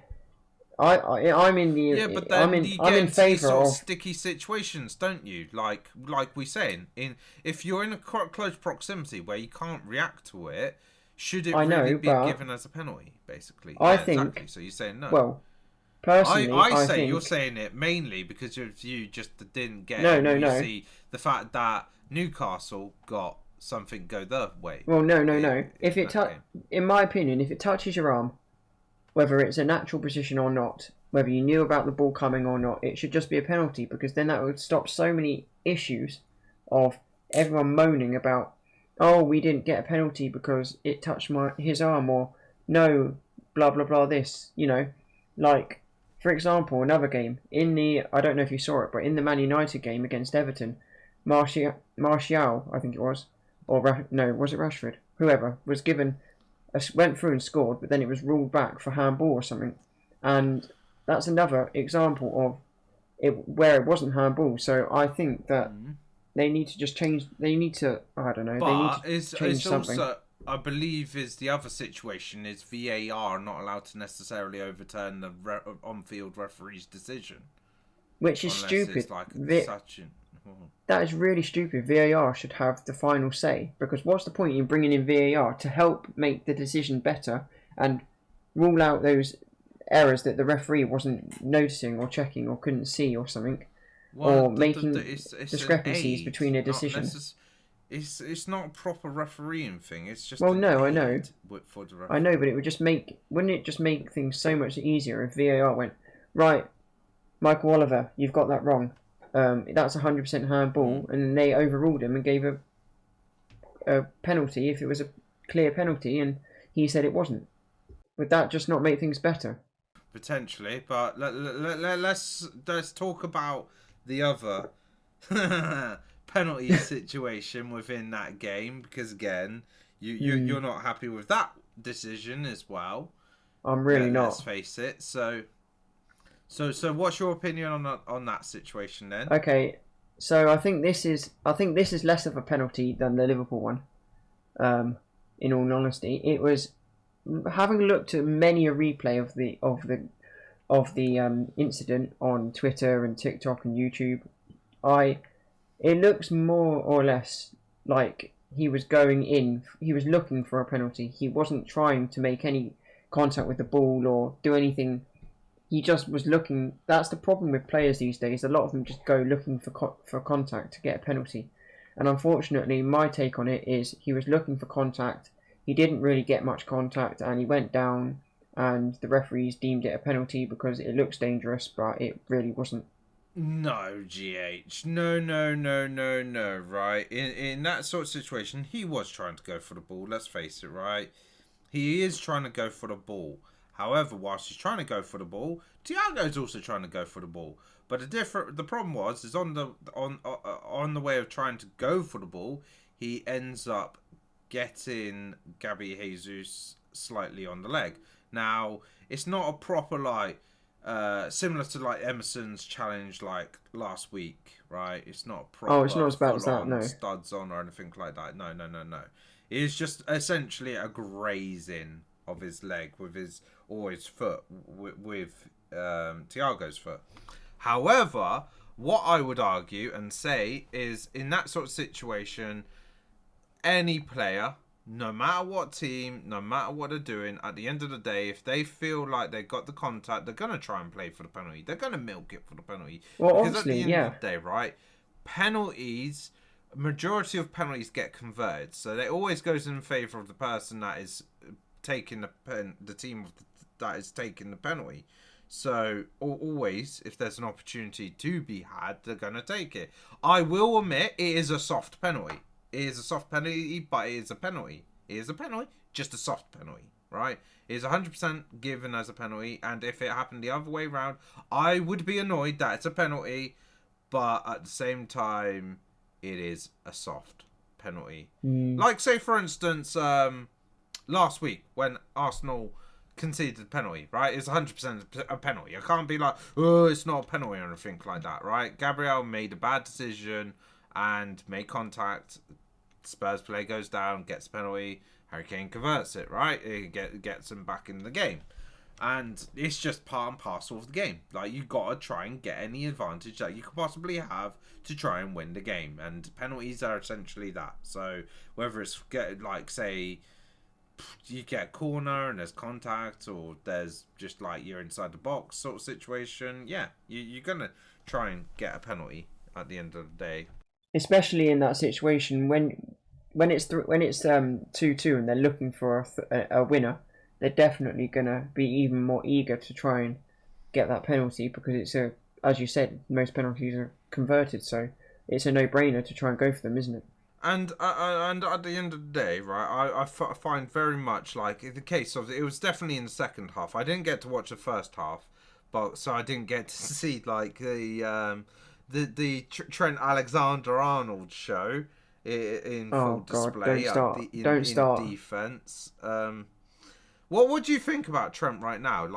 I'm in the but then I'm in favour of sticky situations, don't you? Like we're saying, if you're in a close proximity where you can't react to it, should it really be given as a penalty? Basically, I think. Exactly. So you're saying no. Well, personally, I think you're saying it mainly because you just didn't get. No. See the fact that Newcastle got something go their way. Well, no. If it in my opinion, if it touches your arm, whether it's a natural position or not, whether you knew about the ball coming or not, it should just be a penalty, because then that would stop so many issues of everyone moaning about, oh, we didn't get a penalty because it touched his arm, or no, blah blah blah. This, like, for example, another game I don't know if you saw it, but in the Man United game against Everton, Martial, I think it was. Or no, was it Rashford? Whoever was went through and scored, but then it was ruled back for handball or something, and that's another example of it where it wasn't handball. So I think that they need to just change. They need to. I don't know. But they need to change something. Also, I believe is the other situation is VAR not allowed to necessarily overturn the on-field referee's decision, which is stupid. That is really stupid. VAR should have the final say, because what's the point in bringing in VAR to help make the decision better and rule out those errors that the referee wasn't noticing or checking or couldn't see or something, or making discrepancies between a decision? It's not a proper refereeing thing. It's just Well, no, I know. For the I know, but it would just wouldn't it just make things so much easier if VAR went, right, Michael Oliver, you've got that wrong. That's 100% handball, and then they overruled him and gave a penalty if it was a clear penalty, and he said it wasn't. Would that just not make things better? Potentially, but let's talk about the other penalty situation within that game, because again, you're not happy with that decision as well. I'm really not. Let's face it. So what's your opinion on that situation then? Okay, so I think this is less of a penalty than the Liverpool one. In all honesty, it was, having looked at many a replay of the incident on Twitter and TikTok and YouTube. It looks more or less like he was going in. He was looking for a penalty. He wasn't trying to make any contact with the ball or do anything. He just was looking. That's the problem with players these days. A lot of them just go looking for contact to get a penalty. And unfortunately, my take on it is he was looking for contact. He didn't really get much contact, and he went down. And the referees deemed it a penalty because it looks dangerous, but it really wasn't. No, GH. No. Right. In that sort of situation, he was trying to go for the ball. Let's face it, right? He is trying to go for the ball. However, whilst he's trying to go for the ball, Thiago's also trying to go for the ball. But the problem is on the way of trying to go for the ball, he ends up getting Gabby Jesus slightly on the leg. Now, it's not a proper similar to Emerson's challenge last week, right? It's not a proper it's not as bad as that, no. studs on or anything like that. No. It's just essentially a grazing of his leg with his foot with Thiago's foot. However, what I would argue and say is, in that sort of situation, any player, no matter what team, no matter what they're doing, at the end of the day, if they feel like they got the contact, they're going to try and play for the penalty. They're going to milk it for the penalty. Well, because obviously, at the end of the day, right, penalties, majority of penalties get converted. So it always goes in favour of the person that is taking the team that is taking the penalty. So always, if there's an opportunity to be had, they're going to take it. I will admit, it is a soft penalty. It is a soft penalty, but it is a penalty. It is a penalty, just a soft penalty, right? It is 100% given as a penalty, and if it happened the other way around, I would be annoyed that it's a penalty, but at the same time, it is a soft penalty. Like, say, for instance, last week, when Arsenal conceded a penalty, right? It's 100% a penalty. I can't be like, oh, it's not a penalty or anything like that, right? Gabriel made a bad decision and made contact. Spurs player goes down, gets a penalty. Harry Kane converts it, right? It gets him back in the game. And it's just part and parcel of the game. Like, you got to try and get any advantage that you could possibly have to try and win the game. And penalties are essentially that. So, whether it's, say, you get a corner and there's contact, or there's just you're inside the box sort of situation, yeah, you're going to try and get a penalty at the end of the day. Especially in that situation when it's 2-2 and they're looking for a winner, they're definitely gonna be even more eager to try and get that penalty, because it's as you said, most penalties are converted, so it's a no-brainer to try and go for them, isn't it? And at the end of the day, right, I find very much in the case of, it was definitely in the second half. I didn't get to watch the first half, but so I didn't get to see the Trent Alexander-Arnold show in full display. Don't start. Defense. What do you think about Trent right now?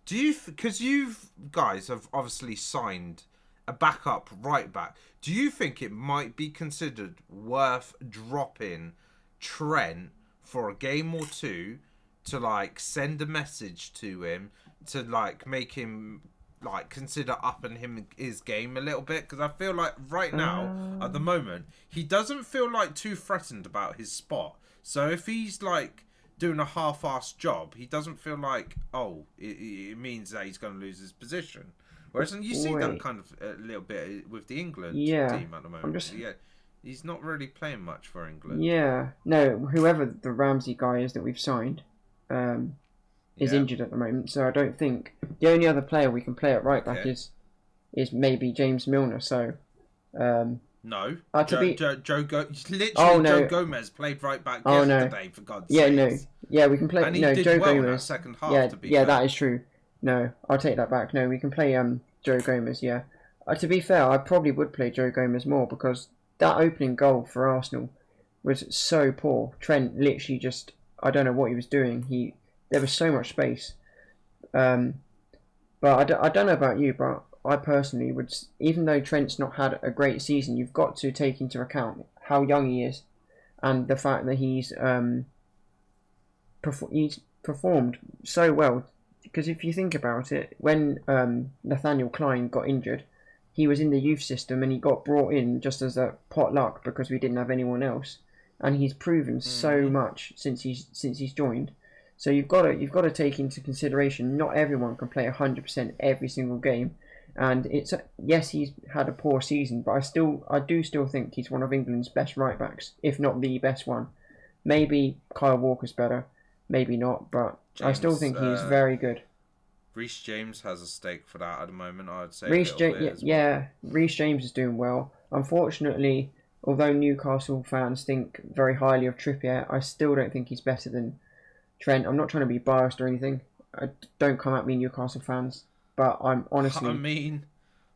Because you guys have obviously signed a backup right back. Do you think it might be considered worth dropping Trent for a game or two to send a message to him to make him consider upping his game a little bit? Because I feel like right now, at the moment, he doesn't feel too threatened about his spot. So if he's doing a half-assed job, he doesn't feel it means that he's going to lose his position. Whereas you see that kind of a little bit with the England team at the moment. He's not really playing much for England. Yeah, no, whoever the Ramsey guy is that we've signed is injured at the moment, so I don't think the only other player we can play at right back is maybe James Milner. So no, literally Joe Gomez played right back yesterday, for God's sakes. We can play. And he no, did Joe well Gomez. in that second half. To be fair. fair. That is true. No, I'll take that back. No, we can play Joe Gomez. Yeah, to be fair, I probably would play Joe Gomez more because that opening goal for Arsenal was so poor. Trent literally just, I don't know what he was doing. There was so much space. But I don't know about you, but I personally would, even though Trent's not had a great season, you've got to take into account how young he is and the fact that he's performed so well. Because if you think about it, when Nathaniel Klein got injured, he was in the youth system and he got brought in just as a potluck because we didn't have anyone else, and he's proven so much since he's joined. So you've got to take into consideration not everyone can play 100% every single game, and yes, he's had a poor season, but I do still think he's one of England's best right backs, if not the best one. Maybe Kyle Walker's better, maybe not, but I still think he's very good. Reece James has a stake for that at the moment, I'd say. Reece James is doing well. Unfortunately, although Newcastle fans think very highly of Trippier, I still don't think he's better than Trent. I'm not trying to be biased or anything. Don't come at me, Newcastle fans. But I'm honestly... I mean,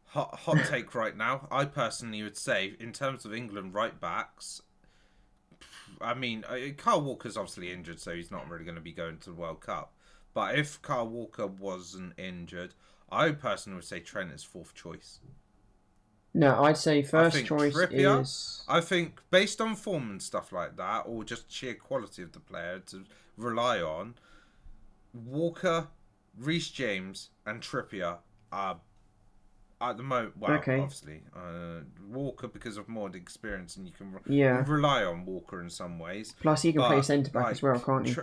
hot take right now. I personally would say, in terms of England right-backs, I mean, Kyle Walker's obviously injured, so he's not really going to be going to the World Cup. But if Kyle Walker wasn't injured, I personally would say Trent is fourth choice. No, I'd say first choice Trippier, is... I think, based on form and stuff like that, or just sheer quality of the player to rely on, Walker, Reece James, and Trippier are at the moment... Well, obviously, Walker because of more experience, and you can rely on Walker in some ways. Plus, he can play centre-back as well, can't he?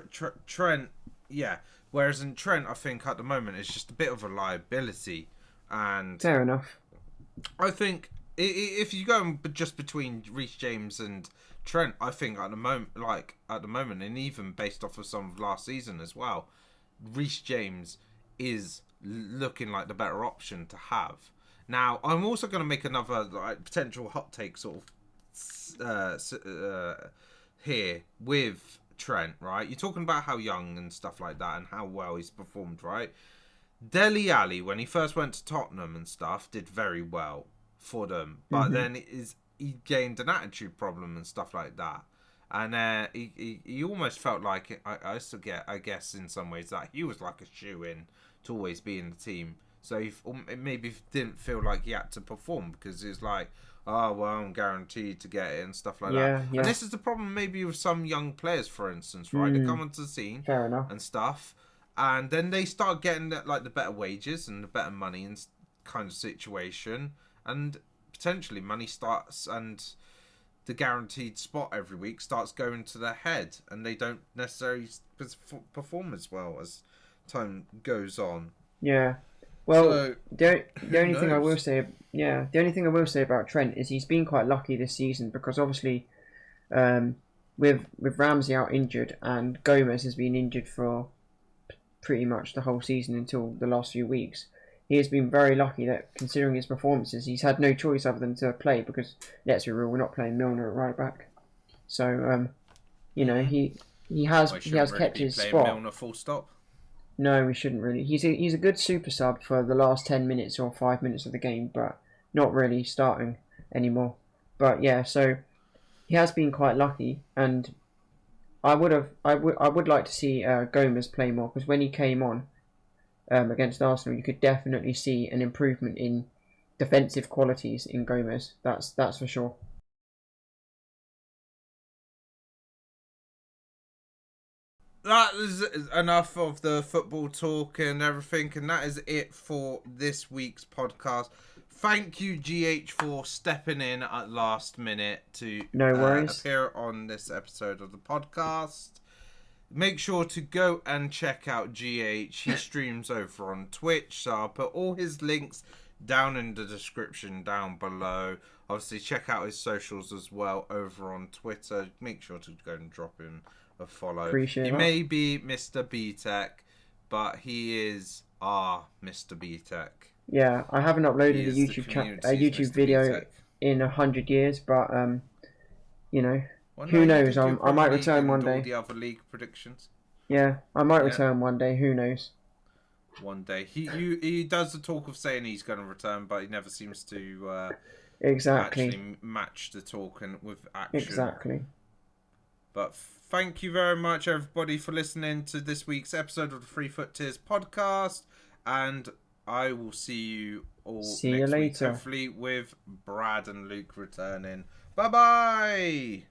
Trent, yeah. Whereas in Trent, I think at the moment it's just a bit of a liability, and fair enough. I think if you go just between Reece James and Trent, I think at the moment, and even based off of some of last season as well, Reece James is looking like the better option to have. Now, I'm also going to make another potential hot take sort of here with Trent, right? You're talking about how young and stuff like that and how well he's performed, right? Dele Alli, when he first went to Tottenham and stuff, did very well for them. But then he gained an attitude problem and stuff like that. And he almost felt like, I guess in some ways, that he was like a shoo-in to always be in the team. So he maybe didn't feel like he had to perform because he was like, oh, well, I'm guaranteed to get it and stuff like that. Yeah. And this is the problem maybe with some young players, for instance, right? They come onto the scene and stuff, and then they start getting like the better wages and the better money and kind of situation, and potentially money starts and the guaranteed spot every week starts going to their head, and they don't necessarily perform as well as time goes on. Yeah. Well, so, the only thing I will say about Trent is he's been quite lucky this season because obviously, with Ramsey out injured and Gomez has been injured for pretty much the whole season until the last few weeks, he has been very lucky that considering his performances, he's had no choice other than to play because let's be real, we're not playing Milner at right back. So, he has kept his spot. Milner full stop. No, we shouldn't really. He's a good super sub for the last 10 minutes or 5 minutes of the game, but not really starting anymore. But yeah, so he has been quite lucky, and I would like to see Gomez play more because when he came on against Arsenal, you could definitely see an improvement in defensive qualities in Gomez. That's for sure. That is enough of the football talk and everything, and that is it for this week's podcast. Thank you, GH, for stepping in at last minute to appear on this episode of the podcast. Make sure to go and check out GH. He streams over on Twitch, so I'll put all his links down in the description down below. Obviously, check out his socials as well over on Twitter. Make sure to go and drop him a follow. Appreciate he that. may be Mr. B-Tech, but he is our Mr. B-Tech. Yeah, I haven't uploaded He a is the YouTube community's Mr. video B-Tech. in 100 years, but you know, Well, who no, knows? you did. I might return one All day. the other league predictions. Yeah, I might Yeah. return one day. Who knows? One day he does the talk of saying he's going to return, but he never seems to Exactly. actually match the talk and with action. Exactly. But thank you very much, everybody, for listening to this week's episode of the Free Foot Tiers podcast, and I will see you all See next you week, later. hopefully with Brad and Luke returning. Bye bye.